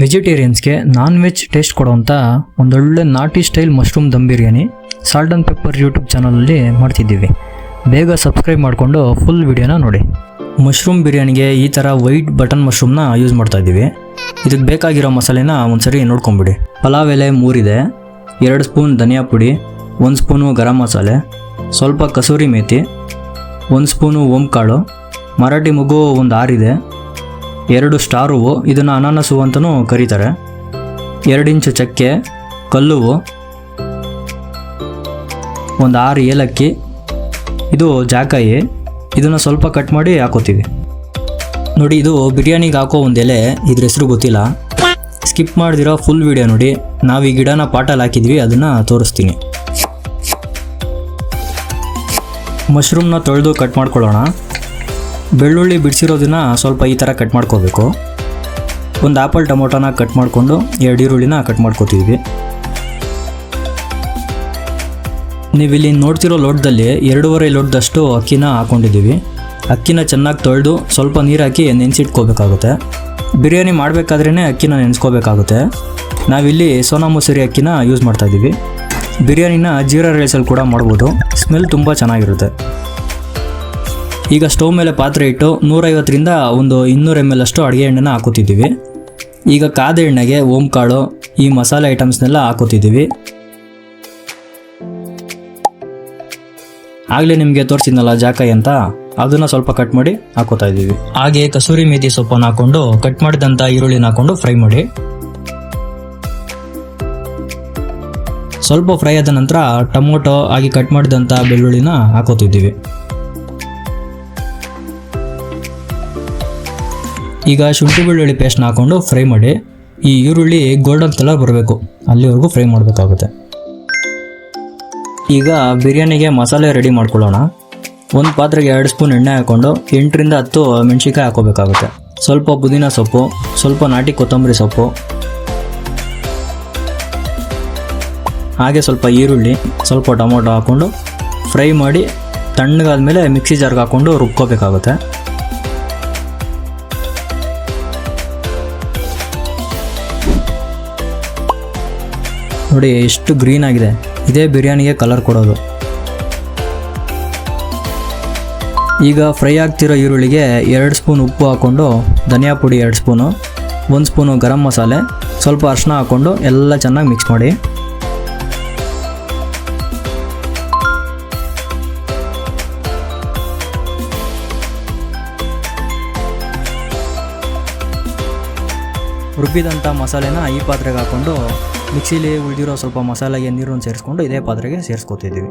ವೆಜಿಟೇರಿಯನ್ಸ್ಗೆ non veg taste ಕೊಡುವಂಥ ಒಂದೊಳ್ಳೆ ನಾಟಿ style mushroom dum biryani salt and pepper YouTube ಚಾನಲಲ್ಲಿ ಮಾಡ್ತಿದ್ದೀವಿ. ಬೇಗ ಸಬ್ಸ್ಕ್ರೈಬ್ ಮಾಡಿಕೊಂಡು ಫುಲ್ ವಿಡಿಯೋನ ನೋಡಿ. ಮಶ್ರೂಮ್ ಬಿರಿಯಾನಿಗೆ ಈ ಥರ ವೈಟ್ ಬಟನ್ ಮಶ್ರೂಮ್ನ ಯೂಸ್ ಮಾಡ್ತಾ ಇದ್ದೀವಿ. ಇದಕ್ಕೆ ಬೇಕಾಗಿರೋ ಮಸಾಲೆನ ಒಂದ್ಸರಿ ನೋಡ್ಕೊಂಬಿಡಿ. ಪಲಾವ್ ಎಲೆ 3 ಇದೆ, 2 ಸ್ಪೂನ್ ಧನಿಯಾ ಪುಡಿ, 1 ಸ್ಪೂನು ಗರಂ ಮಸಾಲೆ, ಸ್ವಲ್ಪ ಕಸೂರಿ ಮೇಥಿ, 1 ಸ್ಪೂನು ಓಂಕಾಳು, ಮರಾಠಿ ಮೊಗ್ಗು 6 ಇದೆ, 2 ಸ್ಟಾರ್ ಹೂವು, ಇದನ್ನು ಅನಾನಸ್ ಹೂವು ಅಂತಲೂ ಕರೀತಾರೆ, 2 ಇಂಚು ಚಕ್ಕೆ, ಕಲ್ಲುವು, 6 ಏಲಕ್ಕಿ, ಇದು ಜಾಕಾಯಿ. ಇದನ್ನು ಸ್ವಲ್ಪ ಕಟ್ ಮಾಡಿ ಹಾಕೋತೀವಿ. ನೋಡಿ, ಇದು ಬಿರಿಯಾನಿಗೆ ಹಾಕೋ ಒಂದು ಎಲೆ, ಇದ್ರ ಹೆಸರು ಗೊತ್ತಿಲ್ಲ. ಸ್ಕಿಪ್ ಮಾಡ್ದಿರೋ ಫುಲ್ ವಿಡಿಯೋ ನೋಡಿ. ನಾವು ಈ ಗಿಡನ ಪಾಟಲ್ಲಿ ಹಾಕಿದ್ವಿ, ಅದನ್ನು ತೋರಿಸ್ತೀನಿ. ಮಶ್ರೂಮ್ನ ತೊಳೆದು ಕಟ್ ಮಾಡ್ಕೊಳ್ಳೋಣ. ಬೆಳ್ಳುಳ್ಳಿ ಬಿಡಿಸಿರೋದನ್ನ ಸ್ವಲ್ಪ ಈ ಥರ ಕಟ್ ಮಾಡ್ಕೋಬೇಕು. ಒಂದು ಆ್ಯಪಲ್ ಟೊಮೊಟೊನ ಕಟ್ ಮಾಡಿಕೊಂಡು 2 ಈರುಳ್ಳಿನ ಕಟ್ ಮಾಡ್ಕೋತೀವಿ. ನೀವಿಲ್ಲಿ ನೋಡ್ತಿರೋ ಲೋಟದಲ್ಲಿ 2.5 ಲೋಟದಷ್ಟು ಅಕ್ಕಿನ ಹಾಕ್ಕೊಂಡಿದ್ದೀವಿ. ಅಕ್ಕಿನ ಚೆನ್ನಾಗಿ ತೊಳೆದು ಸ್ವಲ್ಪ ನೀರು ಹಾಕಿ ನೆನೆಸಿಟ್ಕೋಬೇಕಾಗುತ್ತೆ. ಬಿರಿಯಾನಿ ಮಾಡಬೇಕಾದ್ರೇ ಅಕ್ಕಿನ ನೆನೆಸ್ಕೋಬೇಕಾಗುತ್ತೆ. ನಾವಿಲ್ಲಿ ಸೋನಾ ಮಸೂರಿ ಅಕ್ಕಿನ ಯೂಸ್ ಮಾಡ್ತಾಯಿದ್ದೀವಿ. ಬಿರಿಯಾನಿನ ಜೀರಾ ರೈಸಲ್ಲಿ ಕೂಡ ಮಾಡ್ಬೋದು, ಸ್ಮೆಲ್ ತುಂಬ ಚೆನ್ನಾಗಿರುತ್ತೆ. ಈಗ ಸ್ಟವ್ ಮೇಲೆ ಪಾತ್ರೆ ಇಟ್ಟು 150ರಿಂದ 200 ml ಅಷ್ಟು ಅಡುಗೆ ಎಣ್ಣೆನ ಹಾಕೋತಿದ್ದೀವಿ. ಈಗ ಕಾದ ಎಣ್ಣೆಗೆ ಓಂಕಾಳು, ಈ ಮಸಾಲೆ ಐಟಮ್ಸ್ನೆಲ್ಲ ಹಾಕೋತಿದ್ದೀವಿ. ಆಗಲೇ ನಿಮಗೆ ತೋರಿಸಿದ್ನಲ್ಲ ಜಾಕಾಯಿ ಅಂತ, ಅದನ್ನು ಸ್ವಲ್ಪ ಕಟ್ ಮಾಡಿ ಹಾಕೋತಾ ಇದ್ದೀವಿ. ಹಾಗೆ ಕಸೂರಿ ಮೇಥಿ ಸೊಪ್ಪನ್ನು ಹಾಕೊಂಡು ಕಟ್ ಮಾಡಿದಂಥ ಈರುಳ್ಳಿನ ಹಾಕೊಂಡು ಫ್ರೈ ಮಾಡಿ. ಸ್ವಲ್ಪ ಫ್ರೈ ಆದ ನಂತರ ಟೊಮೊಟೊ ಹಾಗೆ ಕಟ್ ಮಾಡಿದಂಥ ಬೆಳ್ಳುಳ್ಳಿನ ಹಾಕೋತಿದ್ದೀವಿ. ಈಗ ಶುಂಠಿ ಬೆಳ್ಳುಳ್ಳಿ ಪೇಸ್ಟ್ನ ಹಾಕೊಂಡು ಫ್ರೈ ಮಾಡಿ. ಈ ಈರುಳ್ಳಿ ಗೋಲ್ಡನ್ ಕಲರ್ ಬರಬೇಕು, ಅಲ್ಲಿವರೆಗೂ ಫ್ರೈ ಮಾಡಬೇಕಾಗುತ್ತೆ. ಈಗ ಬಿರಿಯಾನಿಗೆ ಮಸಾಲೆ ರೆಡಿ ಮಾಡ್ಕೊಳ್ಳೋಣ. ಒಂದು ಪಾತ್ರೆಗೆ 2 ಸ್ಪೂನ್ ಎಣ್ಣೆ ಹಾಕ್ಕೊಂಡು 8ರಿಂದ 10 ಮೆಣಸಿನ್ಕಾಯಿ ಹಾಕೋಬೇಕಾಗುತ್ತೆ. ಸ್ವಲ್ಪ ಪುದೀನ ಸೊಪ್ಪು, ಸ್ವಲ್ಪ ನಾಟಿ ಕೊತ್ತಂಬರಿ ಸೊಪ್ಪು, ಹಾಗೆ ಸ್ವಲ್ಪ ಈರುಳ್ಳಿ, ಸ್ವಲ್ಪ ಟೊಮೊಟೊ ಹಾಕ್ಕೊಂಡು ಫ್ರೈ ಮಾಡಿ ತಣ್ಣಗಾದ್ಮೇಲೆ ಮಿಕ್ಸಿ ಜಾರ್ಗೆ ಹಾಕ್ಕೊಂಡು ರುಬ್ಕೋಬೇಕಾಗುತ್ತೆ. ನೋಡಿ ಎಷ್ಟು ಗ್ರೀನ್ ಆಗಿದೆ, ಇದೇ ಬಿರಿಯಾನಿಗೆ ಕಲರ್ ಕೊಡೋದು. ಈಗ ಫ್ರೈ ಆಗ್ತಿರೋ ಈರುಳ್ಳಿಗೆ 2 ಸ್ಪೂನ್ ಉಪ್ಪು ಹಾಕ್ಕೊಂಡು ಧನಿಯಾ ಪುಡಿ 2 ಸ್ಪೂನು, 1 ಸ್ಪೂನು ಗರಂ ಮಸಾಲೆ, ಸ್ವಲ್ಪ ಅರಿಶಿನ ಹಾಕ್ಕೊಂಡು ಎಲ್ಲ ಚೆನ್ನಾಗಿ ಮಿಕ್ಸ್ ಮಾಡಿ. ರುಬ್ಬಿದಂಥ ಮಸಾಲೆನ ಈ ಪಾತ್ರೆಗೆ ಹಾಕ್ಕೊಂಡು ಮಿಕ್ಸಿಲಿ ಉಳಿದಿರೋ ಸ್ವಲ್ಪ ಮಸಾಲೆಗೆ ನೀರನ್ನು ಸೇರಿಸ್ಕೊಂಡು ಇದೇ ಪಾತ್ರೆಗೆ ಸೇರಿಸ್ಕೊತಿದ್ದೀವಿ.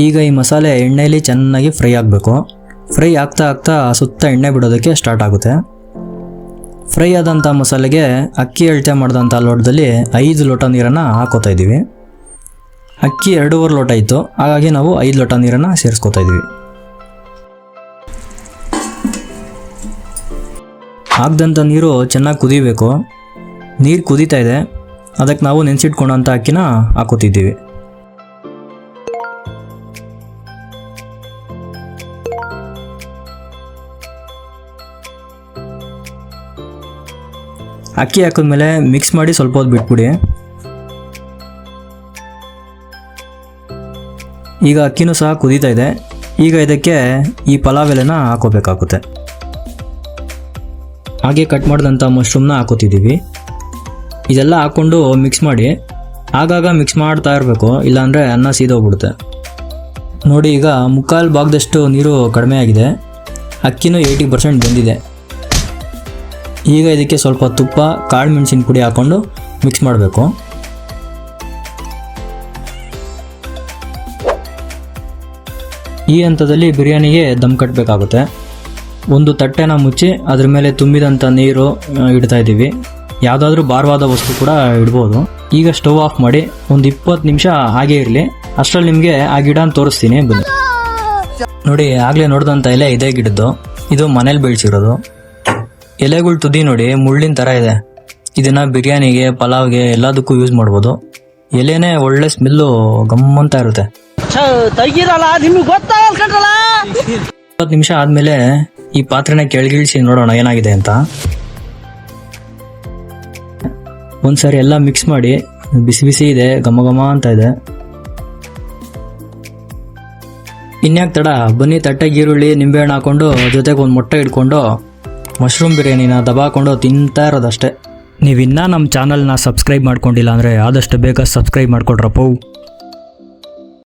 ಈಗ ಈ ಮಸಾಲೆ ಎಣ್ಣೆಯಲ್ಲಿ ಚೆನ್ನಾಗಿ ಫ್ರೈ ಆಗಬೇಕು. ಫ್ರೈ ಆಗ್ತಾ ಆಗ್ತಾ ಸುತ್ತ ಎಣ್ಣೆ ಬಿಡೋದಕ್ಕೆ ಸ್ಟಾರ್ಟ್ ಆಗುತ್ತೆ. ಫ್ರೈ ಆದಂಥ ಮಸಾಲೆಗೆ ಅಕ್ಕಿ ಅಳತೆ ಮಾಡಿದಂಥ ಲೋಟದಲ್ಲಿ 5 ಲೋಟ ನೀರನ್ನು ಹಾಕೋತಾ ಇದ್ದೀವಿ. ಅಕ್ಕಿ 2.5 ಲೋಟ ಇತ್ತು, ಹಾಗಾಗಿ ನಾವು 5 ಲೋಟ ನೀರನ್ನು ಸೇರಿಸ್ಕೊತಾ ಇದ್ದೀವಿ. ಹಾಕ್ದಂಥ ನೀರು ಚೆನ್ನಾಗಿ ಕುದಿಬೇಕು. ನೀರು ಕುದೀತಾ ಇದೆ, ಅದಕ್ಕೆ ನಾವು ನೆನೆಸಿಟ್ಕೊಂಡಂಥ ಅಕ್ಕಿನ ಹಾಕೋತಿದ್ದೀವಿ. ಅಕ್ಕಿ ಹಾಕಿದ್ಮೇಲೆ ಮಿಕ್ಸ್ ಮಾಡಿ ಸ್ವಲ್ಪ ಹೊತ್ತು ಬಿಟ್ಬಿಡಿ. ಈಗ ಅಕ್ಕಿನೂ ಸಹ ಕುದೀತಾ ಇದೆ. ಈಗ ಇದಕ್ಕೆ ಈ ಪಲಾವ್ ಎಲೆನ ಹಾಕೋಬೇಕಾಗುತ್ತೆ. ಹಾಗೆ ಕಟ್ ಮಾಡಿದಂಥ ಮಶ್ರೂಮ್ನ ಹಾಕೋತಿದ್ದೀವಿ. ಇದೆಲ್ಲ ಹಾಕ್ಕೊಂಡು ಮಿಕ್ಸ್ ಮಾಡಿ. ಆಗಾಗ ಮಿಕ್ಸ್ ಮಾಡ್ತಾ ಇರಬೇಕು, ಇಲ್ಲಾಂದರೆ ಅನ್ನ ಸೀದೋಗ್ಬಿಡುತ್ತೆ. ನೋಡಿ, ಈಗ 3/4 ಭಾಗದಷ್ಟು ನೀರು ಕಡಿಮೆ ಆಗಿದೆ. ಅಕ್ಕಿನೂ 80% ಬೆಂದಿದೆ. ಈಗ ಇದಕ್ಕೆ ಸ್ವಲ್ಪ ತುಪ್ಪ, ಕಾಳು ಮೆಣಸಿನ ಪುಡಿ ಹಾಕ್ಕೊಂಡು ಮಿಕ್ಸ್ ಮಾಡಬೇಕು. ಈ ಹಂತದಲ್ಲಿ ಬಿರಿಯಾನಿಗೆ ದಮ್ ಕಟ್ಟಬೇಕಾಗುತ್ತೆ. ಒಂದು ತಟ್ಟೆನ ಮುಚ್ಚಿ ಅದ್ರ ಮೇಲೆ ತುಂಬಿದಂಥ ನೀರು ಇಡ್ತಾ ಇದ್ದೀವಿ. ಯಾವುದಾದ್ರೂ ಭಾರವಾದ ವಸ್ತು ಕೂಡ ಇಡ್ಬೋದು. ಈಗ ಸ್ಟವ್ ಆಫ್ ಮಾಡಿ ಒಂದು 20 ನಿಮಿಷ ಹಾಗೆ ಇರಲಿ. ಅಷ್ಟರಲ್ಲಿ ನಿಮಗೆ ಆ ಗಿಡನ ತೋರಿಸ್ತೀನಿ, ಬನ್ನಿ. ನೋಡಿ, ಆಗಲೇ ನೋಡಿದಂಥ ಎಲೆ ಇದೇ ಗಿಡದ್ದು. ಇದು ಮನೇಲಿ ಬೆಳೆಸಿರೋದು. ಎಲೆಗಳು ತುದಿ ನೋಡಿ ಮುಳ್ಳಿನ ಥರ ಇದೆ. ಇದನ್ನು ಬಿರಿಯಾನಿಗೆ, ಪಲಾವ್ಗೆ ಎಲ್ಲದಕ್ಕೂ ಯೂಸ್ ಮಾಡ್ಬೋದು. ಎಲೆನೇ ಒಳ್ಳೆ ಸ್ಮೆಲ್ಲು ಗಮ್ಮಂತ ಇರುತ್ತೆ. 20 ನಿಮಿಷ ಆದಮೇಲೆ ಈ ಪಾತ್ರೆನ ಕೆಳಗಿಳಿಸಿ ನೋಡೋಣ ಏನಾಗಿದೆ ಅಂತ. ಒಂದು ಸಾರಿ ಎಲ್ಲ ಮಿಕ್ಸ್ ಮಾಡಿ, ಬಿಸಿ ಬಿಸಿ ಇದೆ, ಘಮ ಘಮ ಅಂತ ಇದೆ. ಇನ್ಯಾಕೆ ತಡ, ಬನ್ನಿ ತಟ್ಟೆಗೆ ಈರುಳ್ಳಿ ನಿಂಬೆಹಣ್ಣು ಹಾಕೊಂಡು ಜೊತೆಗೆ ಒಂದು ಮೊಟ್ಟೆ ಇಟ್ಕೊಂಡು ಮಶ್ರೂಮ್ ಬಿರಿಯಾನಿನ ದಬಾಕೊಂಡು ತಿಂತಾ ಇರೋದಷ್ಟೇ. ನೀವಿನ್ನೂ ನಮ್ಮ ಚಾನಲ್ನ ಸಬ್ಸ್ಕ್ರೈಬ್ ಮಾಡ್ಕೊಂಡಿಲ್ಲ ಅಂದರೆ ಆದಷ್ಟು ಬೇಗ ಸಬ್ಸ್ಕ್ರೈಬ್ ಮಾಡ್ಕೊಡ್ರಪ್ಪೋ.